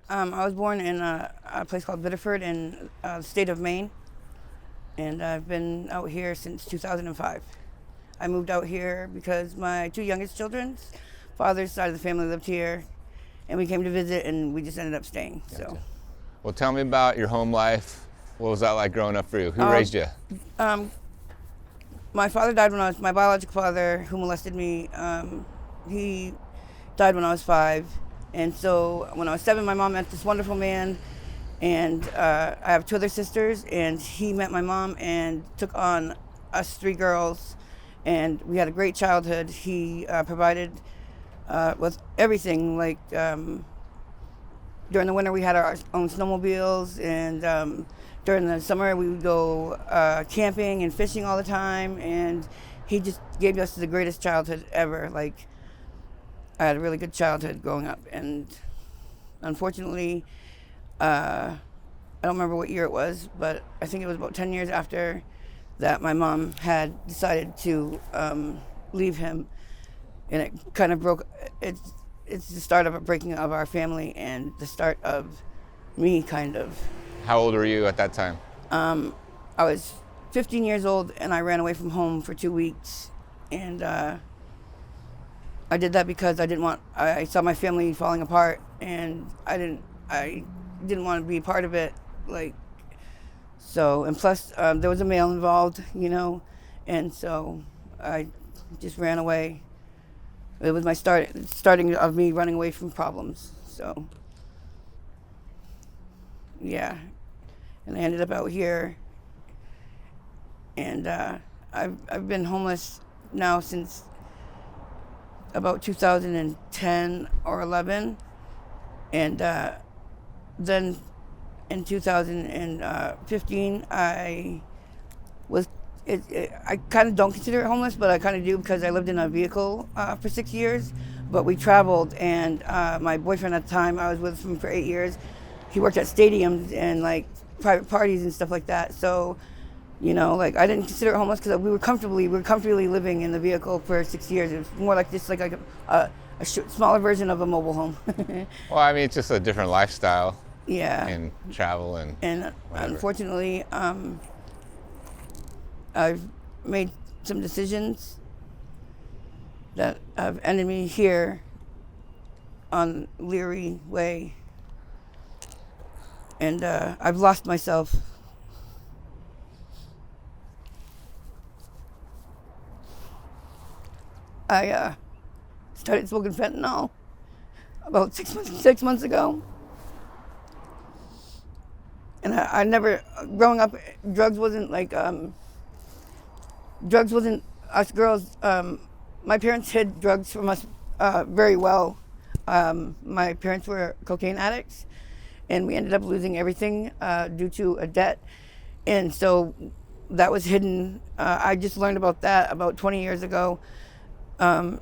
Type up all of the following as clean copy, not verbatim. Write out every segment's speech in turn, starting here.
I was born in a place called Biddeford in the state of Maine, and I've been out here since 2005. I moved out here because my two youngest children's father's side of the family lived here, and we came to visit, and we just ended up staying. So, Well, tell me about your home life. What was that like growing up for you? Who raised you? My father died when my biological father, who molested me, he died when I was 5. And so when I was 7, my mom met this wonderful man, and I have 2 other sisters, and he met my mom and took on us 3 girls, and we had a great childhood. He provided with everything, like during the winter we had our own snowmobiles, and during the summer we would go camping and fishing all the time, and he just gave us the greatest childhood ever. Like, I had a really good childhood growing up, and unfortunately, I don't remember what year it was, but I think it was about 10 years after that my mom had decided to leave him, and it kind of broke. It's the start of a breaking of our family and the start of me, kind of. How old were you at that time? I was 15 years old, and I ran away from home for 2 weeks, and I did that because I saw my family falling apart, and I didn't want to be part of it, like, so, and plus there was a male involved, and so I just ran away. It was my starting of me running away from problems. So, yeah, and I ended up out here, and I've been homeless now since about 2010 or 11, and then in 2015 I kind of don't consider it homeless, but I kind of do, because I lived in a vehicle for 6 years, but we traveled, and my boyfriend at the time, I was with him for 8 years, he worked at stadiums and like private parties and stuff like that. So, like, I didn't consider it homeless because we were comfortably living in the vehicle for 6 years. It was more like just like a smaller version of a mobile home. Well, I mean, it's just a different lifestyle. Yeah. And travel and whatever. Unfortunately, I've made some decisions that have ended me here on Leary Way, and I've lost myself. I started smoking fentanyl about 6 months ago. And I never, growing up, drugs wasn't us girls. My parents hid drugs from us very well. My parents were cocaine addicts, and we ended up losing everything due to a debt. And so that was hidden. I just learned about that about 20 years ago. And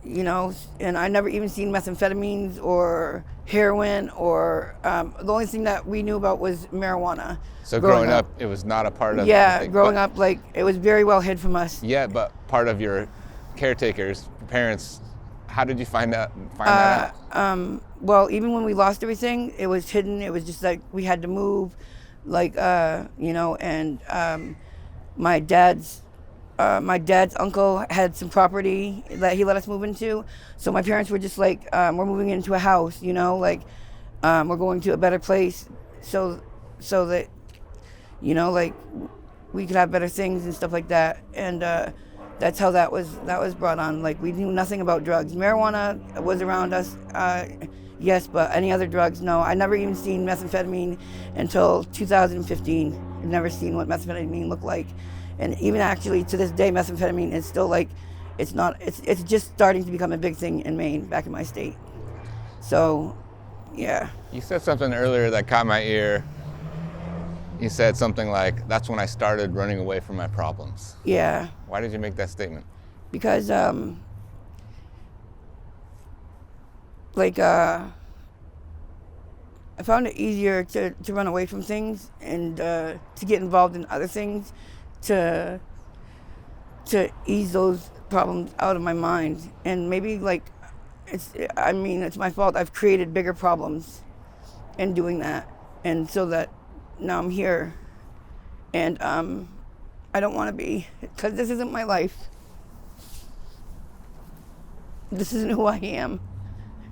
I never even seen methamphetamines or heroin, or the only thing that we knew about was marijuana. So growing up, it was not a part of. Yeah, growing up, like, it was very well hid from us. Yeah, but part of your caretakers, parents, how did you find that out? Well, even when we lost everything, it was hidden. It was just like we had to move, like, and my dad's uncle had some property that he let us move into. So my parents were just like, we're moving into a house, we're going to a better place, so that, like, we could have better things and stuff like that. And that's how that was brought on. Like, we knew nothing about drugs. Marijuana was around us, yes, but any other drugs, no. I never even seen methamphetamine until 2015. I've never seen what methamphetamine looked like. And even actually to this day, methamphetamine is still like, it's just starting to become a big thing in Maine, back in my state. So, yeah. You said something earlier that caught my ear. You said something like, that's when I started running away from my problems. Yeah. Why did you make that statement? Because, I found it easier to run away from things and to get involved in other things to ease those problems out of my mind. And maybe, like, it's my fault. I've created bigger problems. and doing that. And so that now I'm here. And I don't want to be, because this isn't my life. This isn't who I am.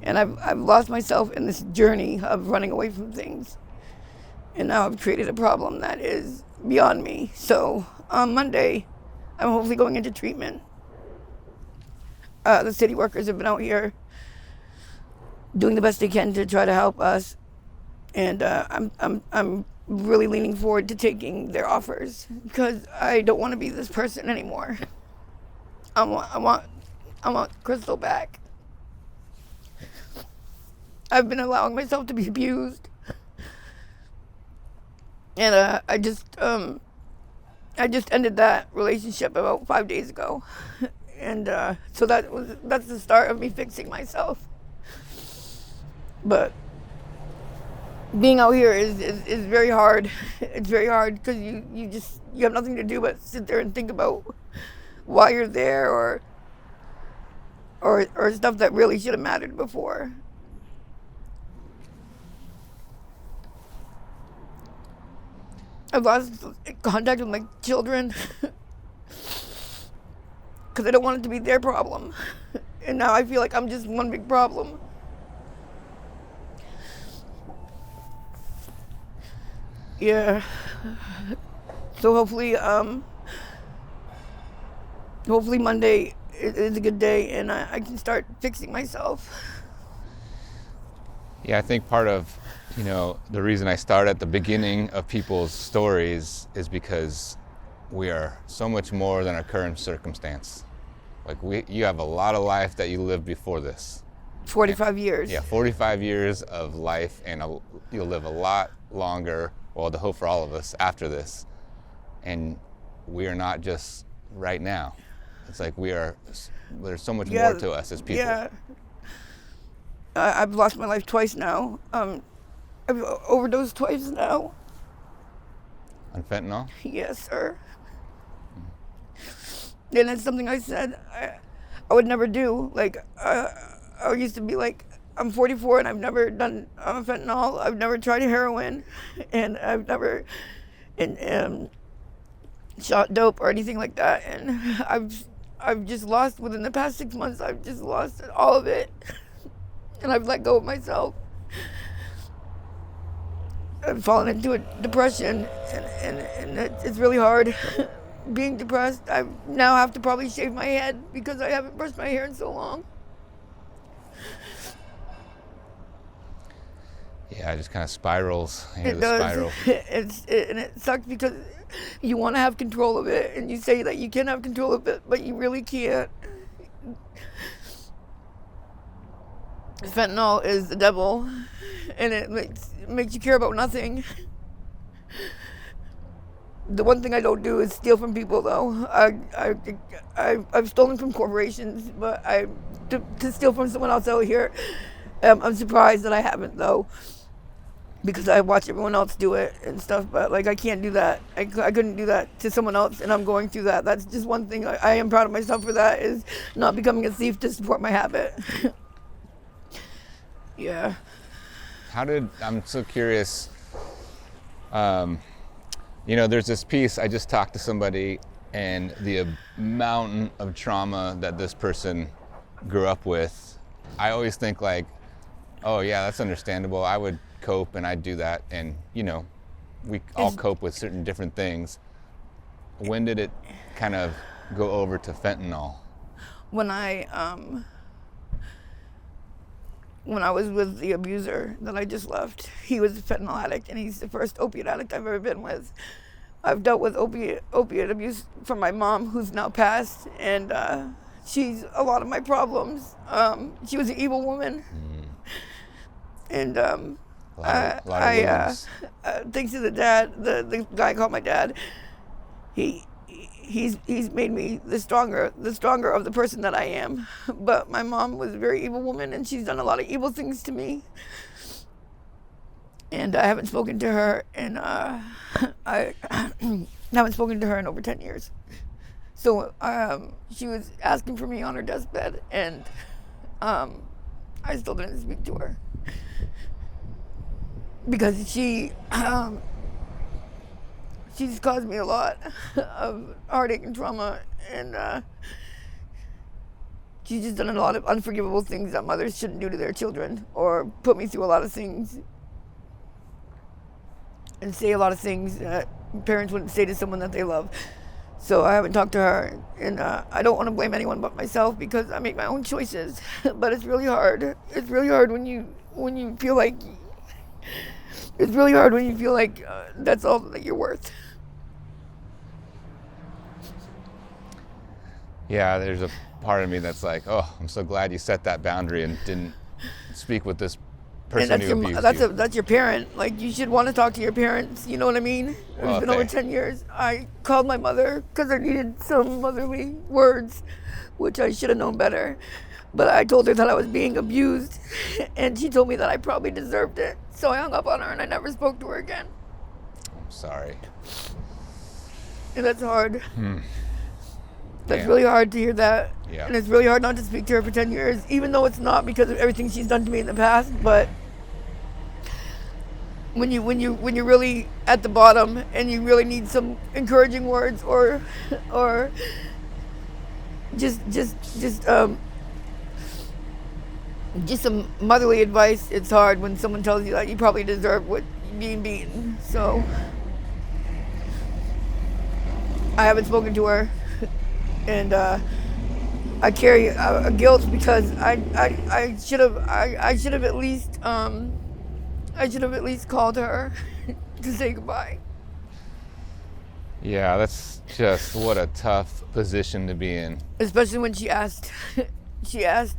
And I've lost myself in this journey of running away from things. And now I've created a problem that is beyond me. So on Monday, I'm hopefully going into treatment. The city workers have been out here doing the best they can to try to help us. And I'm really leaning forward to taking their offers because I don't want to be this person anymore. I want Crystal back. I've been allowing myself to be abused, and I just ended that relationship about 5 days ago, and so that's the start of me fixing myself. But being out here is very hard. It's very hard because you have nothing to do but sit there and think about why you're there or stuff that really should have mattered before. I've lost contact with my children because I don't want it to be their problem. And now I feel like I'm just one big problem. Yeah. So hopefully Monday is a good day and I can start fixing myself. Yeah, I think part of, the reason I start at the beginning of people's stories is because we are so much more than our current circumstance. Like you have a lot of life that you lived before this. 45 years. Yeah, 45 years of life, and you'll live a lot longer, well, the hope for all of us after this. And we are not just right now. It's like there's so much more to us as people. Yeah. I've lost my life twice now. I've overdosed twice now. On fentanyl? Yes, sir. And it's something I said I would never do. Like, I used to be like, I'm 44 and I've never done fentanyl. I've never tried heroin, and I've never shot dope or anything like that. And I've just lost, within the past 6 months, I've just lost all of it. And I've let go of myself. I've fallen into a depression, and it's really hard being depressed. I now have to probably shave my head because I haven't brushed my hair in so long. Yeah, it just kind of spirals. It does. And it sucks because you want to have control of it, and you say that you can have control of it, but you really can't. Fentanyl is the devil, and it makes you care about nothing. The one thing I don't do is steal from people, though. I've stolen from corporations, but to steal from someone else out here, I'm surprised that I haven't, though, because I watch everyone else do it and stuff. But like, I can't do that. I couldn't do that to someone else, and I'm going through that. That's just one thing I am proud of myself for. That is not becoming a thief to support my habit. Yeah. I'm so curious, there's this piece, I just talked to somebody, and the mountain of trauma that this person grew up with, I always think like, oh yeah, that's understandable. I would cope and I'd do that. And, we all cope with certain different things. When did it kind of go over to fentanyl? When I was with the abuser that I just left, he was a fentanyl addict, and he's the first opiate addict I've ever been with. I've dealt with opiate abuse from my mom, who's now passed, and she's a lot of my problems. She was an evil woman, and a lot of thanks to the dad, the guy I call my dad, he's made me the stronger of the person that I am. But my mom was a very evil woman, and she's done a lot of evil things to me. And I haven't spoken to her, and I haven't spoken to her in over 10 years. So she was asking for me on her deathbed, and I still didn't speak to her. because she's caused me a lot of heartache and trauma, and she's just done a lot of unforgivable things that mothers shouldn't do to their children, or put me through a lot of things and say a lot of things that parents wouldn't say to someone that they love. So I haven't talked to her, and I don't want to blame anyone but myself because I make my own choices. But it's really hard. It's really hard when you feel like that's all that you're worth. Yeah, there's a part of me that's like, oh, I'm so glad you set that boundary and didn't speak with this person who abused you. That's your parent. Like, you should want to talk to your parents. You know what I mean? It's been over 10 years. I called my mother because I needed some motherly words, which I should have known better. But I told her that I was being abused, and she told me that I probably deserved it. So I hung up on her, and I never spoke to her again. I'm sorry. And that's hard. That's Yeah. really hard to hear that. Yeah. And it's really hard not to speak to her for 10 years, even though it's not because of everything she's done to me in the past. But when you're really at the bottom and you really need some encouraging words or just some motherly advice, it's hard when someone tells you that you probably deserve what being beaten. So I haven't spoken to her, and I carry a guilt because I should have at least called her to say goodbye. Yeah, that's just what a tough position to be in. Especially when she asked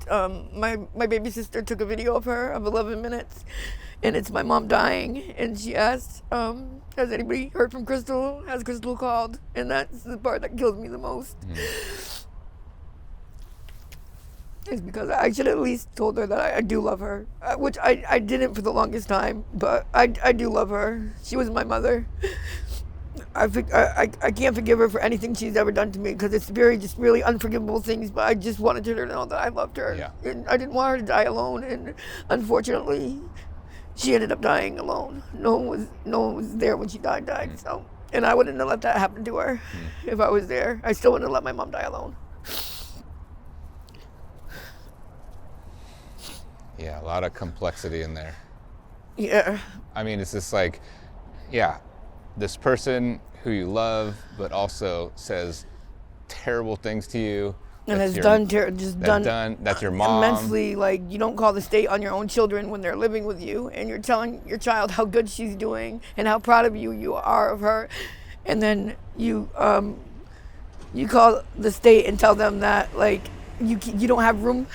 my baby sister took a video of her of 11 minutes, and it's my mom dying, and she asked, has anybody heard from Crystal? Has Crystal called? And that's the part that kills me the most. Is because I should at least told her that I do love her, which I didn't for the longest time, but I do love her. She was my mother. I can't forgive her for anything she's ever done to me because it's just really unforgivable things, but I just wanted her to know that I loved her. Yeah. And I didn't want her to die alone, and unfortunately she ended up dying alone. No one was there when she died. So, and I wouldn't have let that happen to her if I was there. I still wouldn't have let my mom die alone. Yeah, a lot of complexity in there. Yeah. I mean, it's just like, yeah, this person who you love, but also says terrible things to you. And has done That's your mom. Immensely, like, you don't call the state on your own children when they're living with you, and you're telling your child how good she's doing and how proud of you are of her, and then you call the state and tell them that, like, you don't have room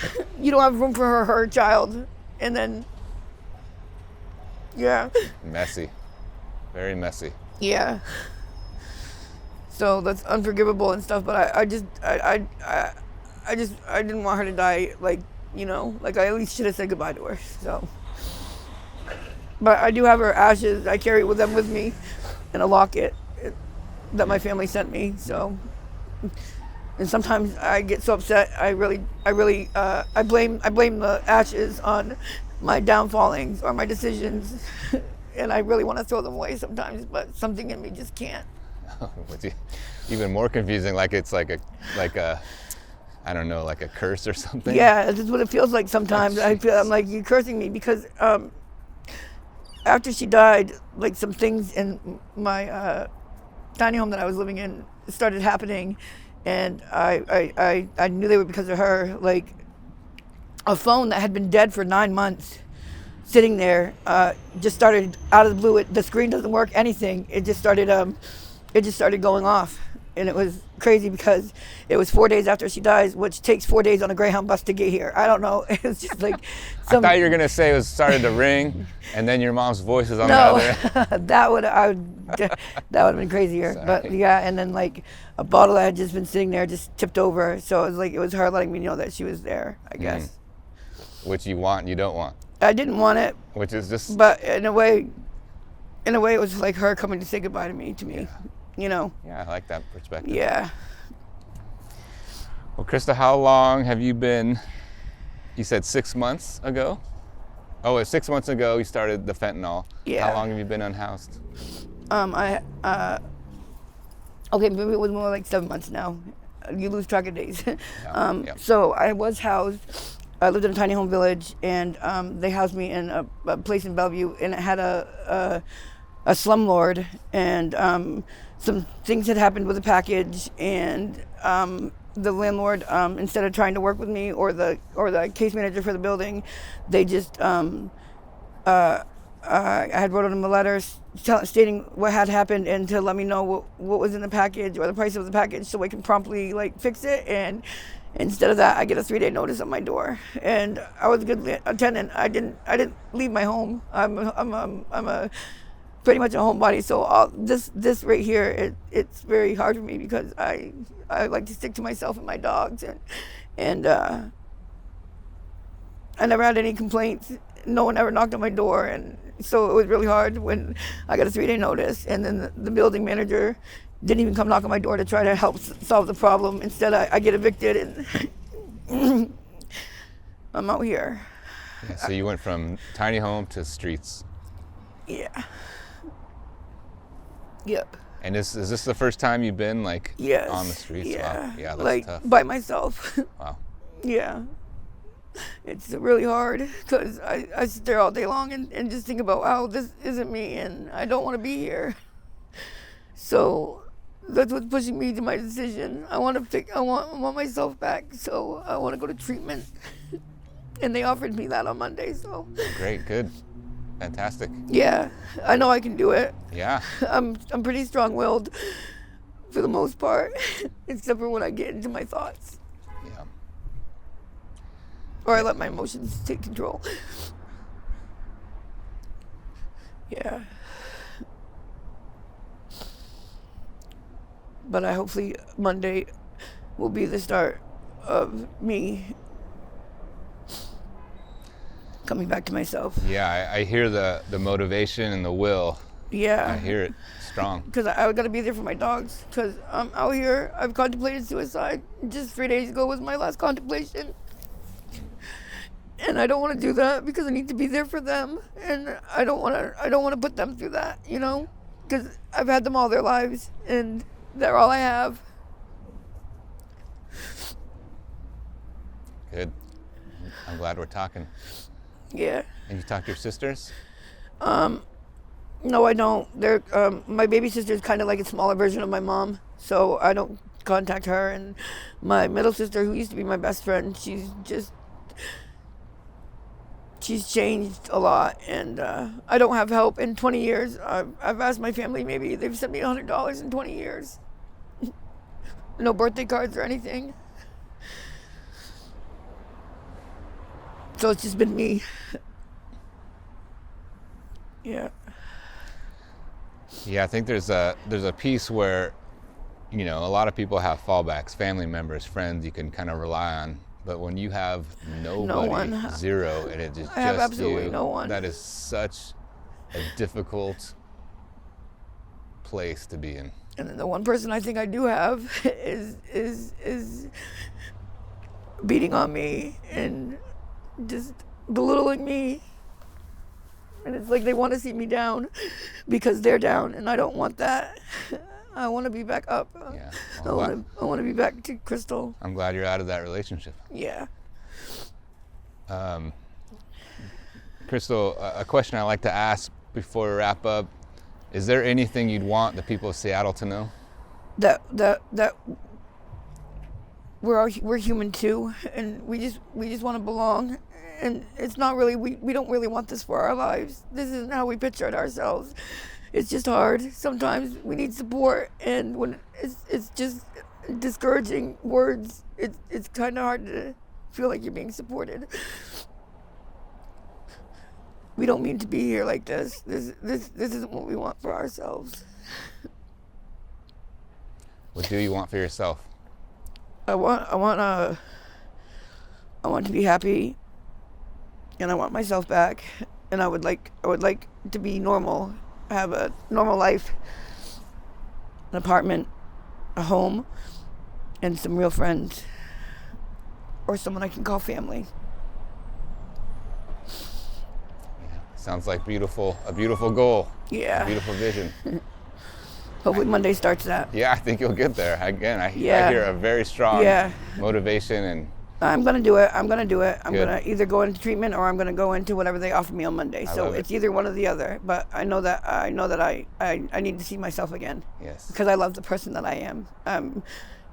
for her child, and then yeah. Messy, very messy. Yeah. So that's unforgivable and stuff, but I didn't want her to die, like, you know, like I at least should have said goodbye to her. So, but I do have her ashes. I carry them with me in a locket that my family sent me. So, and sometimes I get so upset. I blame the ashes on my downfallings or my decisions, and I really want to throw them away sometimes, but something in me just can't. What's even more confusing, like it's like a I don't know, like a curse or something. Yeah, this is what it feels like sometimes. I'm like, you're cursing me because after she died, like, some things in my tiny home that I was living in started happening, and I knew they were because of her. Like, a phone that had been dead for 9 months, sitting there, just started out of the blue. The screen doesn't work, anything. It just started going off, and it was crazy because it was 4 days after she dies, which takes 4 days on a Greyhound bus to get here. I don't know. It was just like I thought you were gonna say it started to ring, and then your mom's voice was on the other. that would have been crazier. Sorry. But yeah, and then, like, a bottle that had just been sitting there just tipped over. So it was her letting me know that she was there, I guess. Which you want, you don't want. I didn't want it. Which is just. But in a way, it was like her coming to say goodbye to me. Yeah. You know. Yeah, I like that perspective. Yeah. Well, Krista, how long have you been? You said 6 months ago? Oh, it's 6 months ago you started the fentanyl. Yeah. How long have you been unhoused? Okay, maybe it was more like 7 months now. You lose track of days. Yeah. So I was housed. I lived in a tiny home village, and they housed me in a place in Bellevue, and it had a slumlord, and some things had happened with the package, and the landlord, instead of trying to work with me or the case manager for the building, they just I had wrote him a letter stating what had happened and to let me know what was in the package or the price of the package so I can promptly fix it. And instead of that, I get a 3-day notice on my door. And I was a good tenant. I didn't leave my home. I'm a pretty much a homebody. So this right here, it's very hard for me because I like to stick to myself and my dogs, and I never had any complaints. No one ever knocked on my door, and so it was really hard when I got a 3-day notice, and then the building manager didn't even come knock on my door to try to help solve the problem. Instead, I get evicted, and I'm out here. Yeah, so you went from tiny home to streets. Yeah. Yep. And is this the first time you've been Yes. on the streets? Yeah. Wow. Yeah, that's tough. By myself. Wow. Yeah. It's really hard because I sit there all day long and just think about, wow, this isn't me and I don't want to be here. So that's what's pushing me to my decision. I want myself back, so I want to go to treatment. And they offered me that on Monday, so. Great, good. Fantastic. Yeah, I know I can do it. Yeah. I'm pretty strong-willed for the most part, except for when I get into my thoughts. Yeah. Or I let my emotions take control. Yeah. But hopefully Monday will be the start of me coming back to myself. Yeah, I hear the motivation and the will. Yeah. I hear it strong. Because I got to be there for my dogs. Because I'm out here. I've contemplated suicide. Just 3 days ago was my last contemplation. And I don't want to do that because I need to be there for them, and I don't want to put them through that, because I've had them all their lives, and they're all I have. Good. I'm glad we're talking. Yeah. And you talk to your sisters? No, I don't. They're my baby sister is kind of like a smaller version of my mom, so I don't contact her. And my middle sister, who used to be my best friend, she's changed a lot, and I don't have help. In 20 years, I've asked my family, maybe they've sent me $100 in 20 years. No birthday cards or anything. So it's just been me. Yeah. Yeah, I think there's a piece where, a lot of people have fallbacks, family members, friends you can kind of rely on. But when you have nobody, No one. zero, and it is I have just absolutely you, no one. that is such a difficult place to be in. And then the one person I think I do have is beating on me and just belittling me. And it's like they want to see me down because they're down, and I don't want that. I want to be back up. Yeah. I want to be back to Crystal. I'm glad you're out of that relationship. Yeah. Crystal, a question I like to ask before we wrap up: is there anything you'd want the people of Seattle to know? That we're human too, and we just want to belong. And it's not really, we don't really want this for our lives. This isn't how we picture it ourselves. It's just hard. Sometimes we need support, and when it's just discouraging words, it's kind of hard to feel like you're being supported. We don't mean to be here like this. This isn't what we want for ourselves. What do you want for yourself? I want to be happy, and I want myself back, and I would like to be normal, have a normal life, an apartment, a home, and some real friends, or someone I can call family. Sounds like a beautiful goal. Yeah. A beautiful vision. Hopefully Monday starts that. Yeah, I think you'll get there. Again, I Yeah. hear a very strong Yeah. motivation and I'm gonna do it. I'm gonna Good. gonna either go into treatment or I'm gonna go into whatever they offer me on Monday. I So love it. it's either one or the other. But I know that I need to see myself again. Yes. Because I love the person that I am.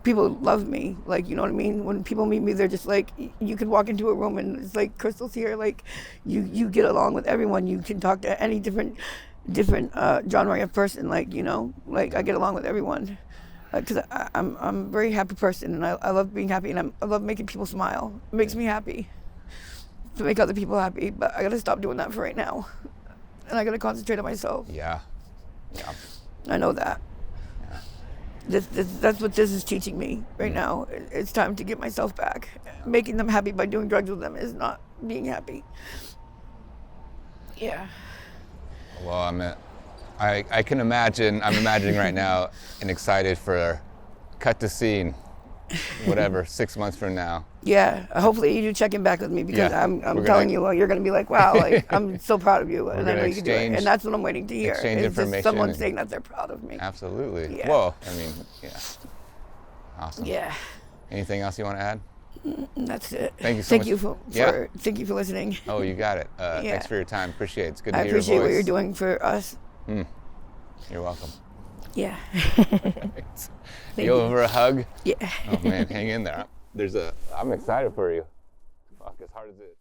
People love me. Like, you know what I mean? When people meet me, they're just like, you could walk into a room and it's like, Crystal's here. Like, you get along with everyone. You can talk to any different genre of person. Like, you know, like I get along with everyone. Because I'm a very happy person, and I love being happy, and I love making people smile. It makes me happy to make other people happy, but I gotta stop doing that for right now, and I gotta concentrate on myself. Yeah. Yeah. I know that. Yeah. That's what this is teaching me right now. It's time to get myself back. Making them happy by doing drugs with them is not being happy. Yeah. Well, I can imagine. I'm imagining right now and excited for cut to scene, whatever, 6 months from now. Yeah, hopefully you do check in back with me because Yeah, I'm telling you, you're going to be like, wow, like I'm so proud of you, and I gonna know you can do it. exchange- And that's what I'm waiting to hear. exchange Is just information someone and- saying that they're proud of me. Absolutely. Yeah. Whoa. I mean, yeah. Awesome. Yeah, Anything else you want to add? and that's it. Thank you so thank much. you for Yeah. thank you for listening. Oh, you got it. Yeah. Thanks for your time. Appreciate it. It's good to I hear your appreciate what voice. you're doing for us. You're welcome. Yeah. Thanks. Thank You you. over a hug? Yeah. Oh man, hang in there. I'm excited for you. Fuck, as hard as it